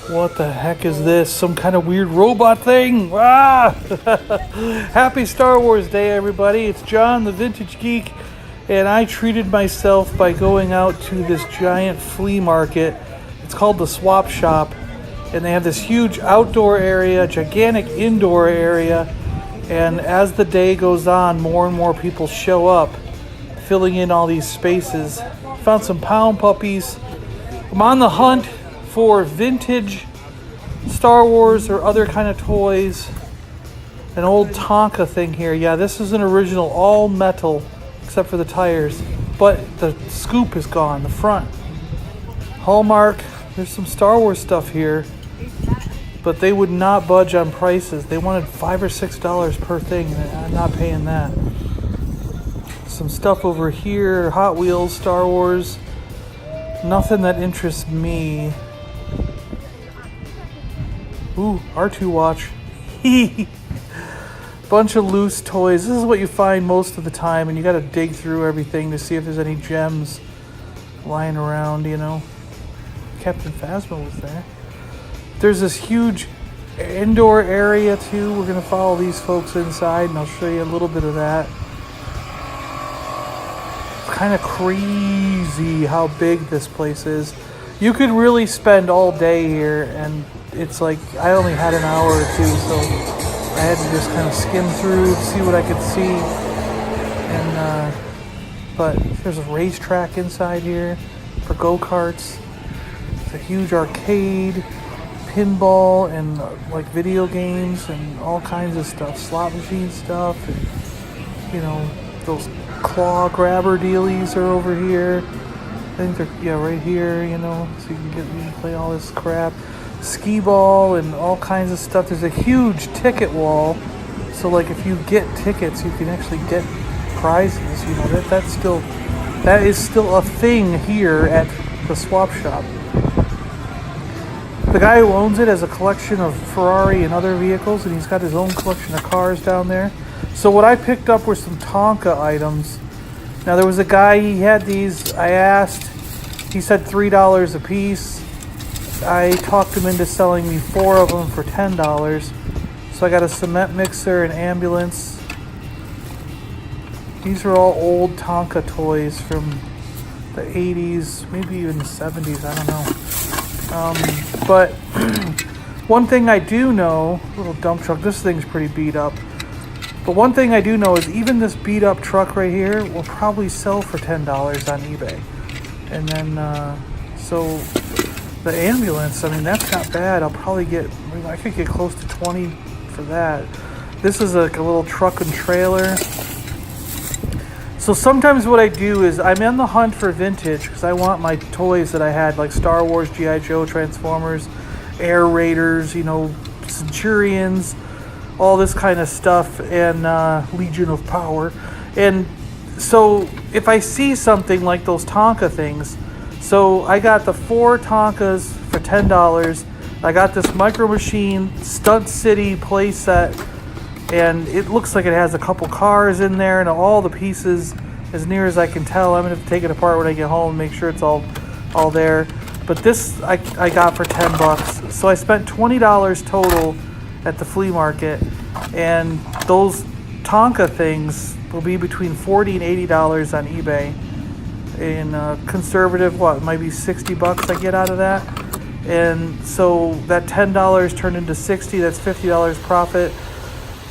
What the heck is this? Some kind of weird robot thing? Ah! Happy Star Wars Day, everybody. It's John, the Vintage Geek, and I treated myself by going out to this giant flea market. It's called the Swap Shop, and they have this huge outdoor area, gigantic indoor area, and as the day goes on, more and more people show up, filling in all these spaces. Found some pound puppies. I'm on the hunt for vintage Star Wars or other kind of toys. An old Tonka thing here. Yeah, this is an original, all metal, except for the tires. But the scoop is gone, the front. Hallmark, there's some Star Wars stuff here. But they would not budge on prices. They wanted $5 or $6 per thing, and I'm not paying that. Some stuff over here, Hot Wheels, Star Wars. Nothing that interests me. Ooh, R2 watch. Bunch of loose toys. This is what you find most of the time, and you gotta dig through everything to see if there's any gems lying around, you know. Captain Phasma was there. There's this huge indoor area too. We're gonna follow these folks inside, and I'll show you a little bit of that. It's kind of crazy how big this place is. You could really spend all day here, and it's like I only had an hour or two, so I had to just kind of skim through, see what I could see. And but there's a racetrack inside here for go-karts. It's a huge arcade, pinball, and like video games and all kinds of stuff, slot machine stuff, and you know, those claw grabber dealies are over here. I think they're right here, you know, so you can play all this crap. Skee ball and all kinds of stuff. There's a huge ticket wall, so like if you get tickets, you can actually get prizes. You know, that is still a thing here at the Swap Shop. The guy who owns it has a collection of Ferrari and other vehicles, and he's got his own collection of cars down there. So what I picked up were some Tonka items. Now there was a guy, he had these, I asked, he said $3 a piece. I talked him into selling me 4 of them for $10. So I got a cement mixer, an ambulance. These are all old Tonka toys from the 80s, maybe even the 70s, I don't know. But one thing I do know, little dump truck, this thing's pretty beat up. But one thing I do know is even this beat up truck right here will probably sell for $10 on eBay. And then, so the ambulance, I mean, that's not bad. I could get close to 20 for that. This is like a little truck and trailer. So sometimes what I do is I'm on the hunt for vintage because I want my toys that I had, like Star Wars, G.I. Joe, Transformers, Air Raiders, you know, Centurions, all this kind of stuff, and Legion of Power. And so if I see something like those Tonka things, so I got the 4 Tonkas for $10. I got this Micro Machine Stunt City playset, and it looks like it has a couple cars in there and all the pieces, as near as I can tell. I'm gonna have to take it apart when I get home and make sure it's all there. But this I got for $10. So I spent $20 total at the flea market, and those Tonka things will be between $40 and $80 on eBay. In conservative, might be $60 I get out of that. And so that $10 turned into $60, that's $50 profit.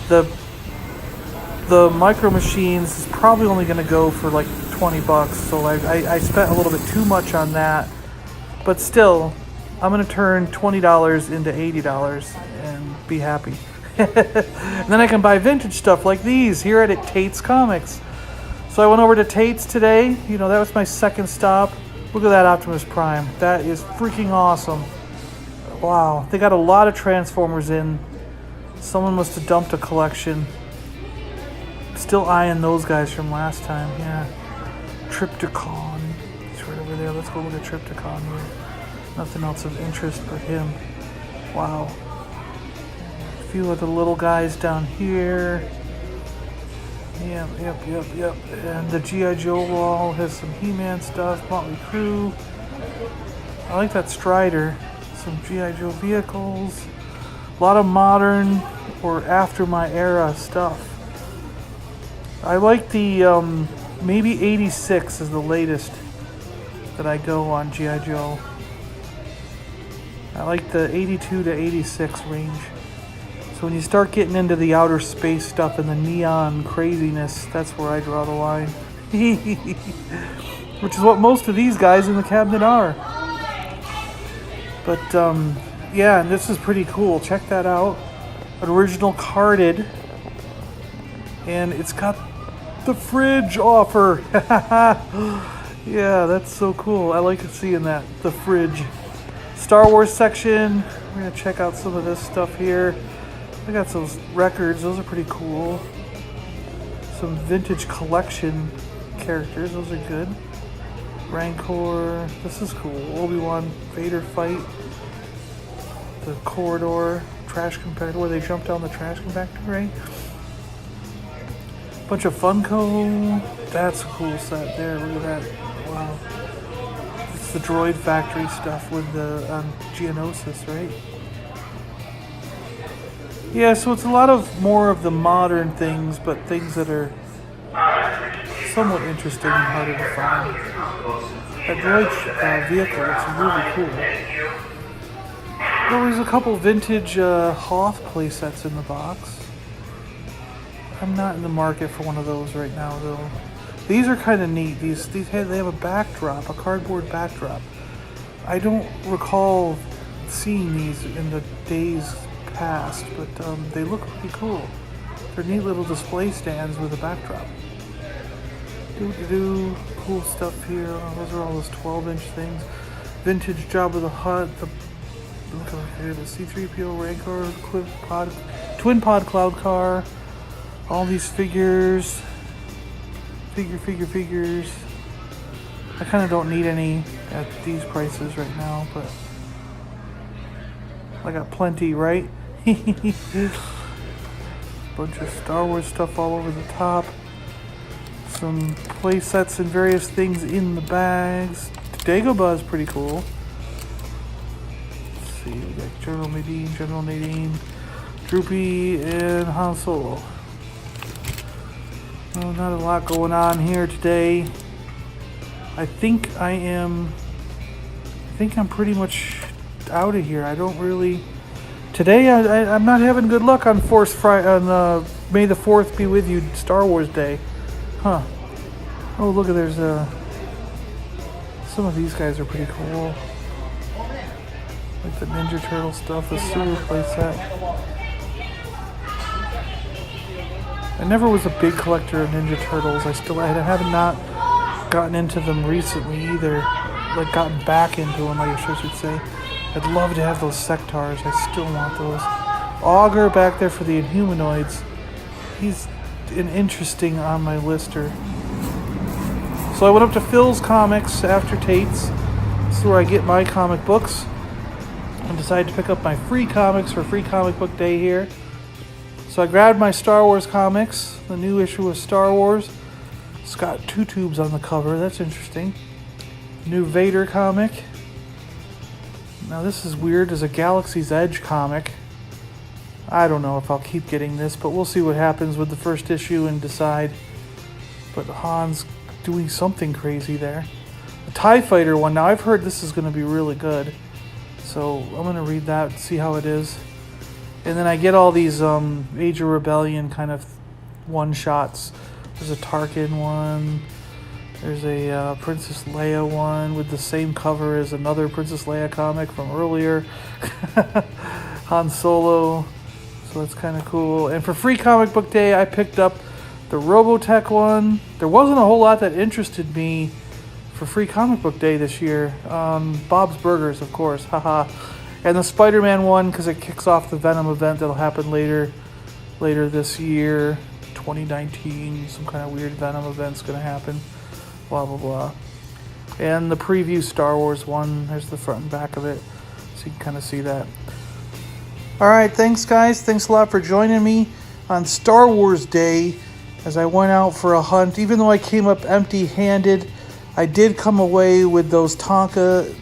The Micro Machines is probably only going to go for like $20, so I spent a little bit too much on that. But still, I'm going to turn $20 into $80 and be happy. And then I can buy vintage stuff like these here at Tate's Comics. So I went over to Tate's today. You know, that was my second stop. Look at that Optimus Prime. That is freaking awesome. Wow. They got a lot of Transformers in. Someone must have dumped a collection. Still eyeing those guys from last time. Yeah. Triptychon. It's right over there. Let's go look at Triptychon here. Nothing else of interest but him. Wow. A few of the little guys down here. Yep. And the G.I. Joe wall has some He-Man stuff, Motley Crue. I like that Strider. some G.I. Joe vehicles. A lot of modern or after my era stuff. I like the, maybe 86 is the latest that I go on G.I. Joe. I like the 82 to 86 range. So when you start getting into the outer space stuff and the neon craziness, that's where I draw the line. Which is what most of these guys in the cabinet are. But yeah, and this is pretty cool. Check that out. An original carded. And it's got the fridge offer. Yeah, that's so cool. I like seeing that. The fridge. Star Wars section. We're going to check out some of this stuff here. I got those records. Those are pretty cool. Some vintage collection characters. Those are good. Rancor. This is cool. Obi-Wan Vader fight. The corridor. Trash compactor. Where they jump down the trash compactor, right? Bunch of Funko. That's a cool set there. Look at that. Wow. It's the Droid Factory stuff with the Geonosis, right? Yeah, so it's a lot of more of the modern things, but things that are somewhat interesting and harder to find. That droid vehicle looks really cool. Well, there's a couple vintage Hoth playsets in the box. I'm not in the market for one of those right now, though. These are kind of neat. They have a backdrop, a cardboard backdrop. I don't recall seeing these in the days past, but they look pretty cool. They're neat little display stands with a backdrop. Cool stuff here. Oh, those are all those 12-inch things. Vintage Jabba the Hutt. Look over here. The C-3PO Rancor, twin pod cloud car. All these figures. Figures. I kind of don't need any at these prices right now, but I got plenty, right? Bunch of Star Wars stuff all over the top. Some play sets and various things in the bags. Dagobah is pretty cool. Let's see, we got General Nadine, Droopy, and Han Solo. Well, not a lot going on here today. I think I'm pretty much out of here. I don't really. Today, I'm not having good luck on May the 4th be with you Star Wars Day. Huh. Oh, look, there's some of these guys are pretty cool. Like the Ninja Turtle stuff, the Sewer playset. I never was a big collector of Ninja Turtles. I have not gotten into them recently either. Like, gotten back into them, I should say. I'd love to have those Sectars. I still want those. Augur back there for the Inhumanoids. He's an interesting on my lister. So I went up to Phil's Comics after Tate's. This is where I get my comic books. I decided to pick up my free comics for Free Comic Book Day here. So I grabbed my Star Wars comics, the new issue of Star Wars. It's got 2 tubes on the cover. That's interesting. New Vader comic. Now this is weird. There's a Galaxy's Edge comic. I don't know if I'll keep getting this, but we'll see what happens with the first issue and decide. But Han's doing something crazy there. The TIE Fighter one. Now I've heard this is going to be really good. So I'm going to read that and see how it is. And then I get all these Age of Rebellion kind of one-shots. There's a Tarkin one. There's a Princess Leia one with the same cover as another Princess Leia comic from earlier. Han Solo. So that's kind of cool. And for Free Comic Book Day, I picked up the Robotech one. There wasn't a whole lot that interested me for Free Comic Book Day this year. Bob's Burgers, of course. Haha. And the Spider-Man one, because it kicks off the Venom event that'll happen later this year, 2019. Some kind of weird Venom event's going to happen. Blah, blah, blah. And the preview Star Wars one. There's the front and back of it. So you can kind of see that. All right, thanks, guys. Thanks a lot for joining me on Star Wars Day as I went out for a hunt. Even though I came up empty-handed, I did come away with those Tonka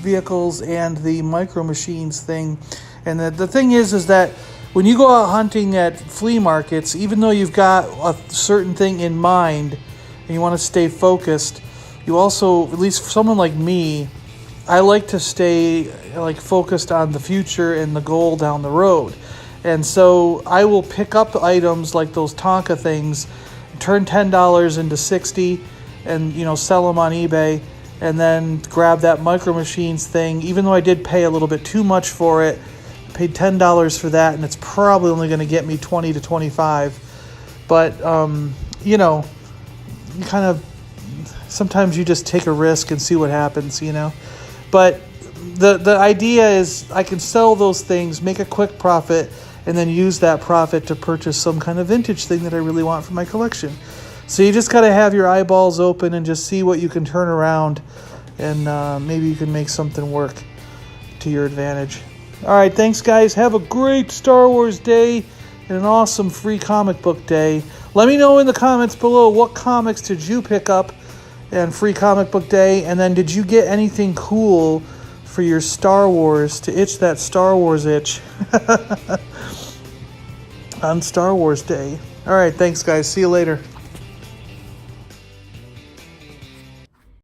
vehicles and the Micro Machines thing. And the thing is that when you go out hunting at flea markets, even though you've got a certain thing in mind and you want to stay focused, you also, at least for someone like me, I like to stay like focused on the future and the goal down the road. And so I will pick up items like those Tonka things, turn $10 into $60, and sell them on eBay, and then grab that Micro Machines thing. Even though I did pay a little bit too much for it, I paid $10 for that, and it's probably only going to get me 20 to 25. But you kind of sometimes you just take a risk and see what happens, But the idea is I can sell those things, make a quick profit, and then use that profit to purchase some kind of vintage thing that I really want for my collection. So you just got to have your eyeballs open and just see what you can turn around, and maybe you can make something work to your advantage. All right, thanks, guys. Have a great Star Wars day and an awesome free comic book day. Let me know in the comments below, what comics did you pick up and free comic book day, and then did you get anything cool for your Star Wars to itch that Star Wars itch on Star Wars Day. All right, thanks, guys. See you later.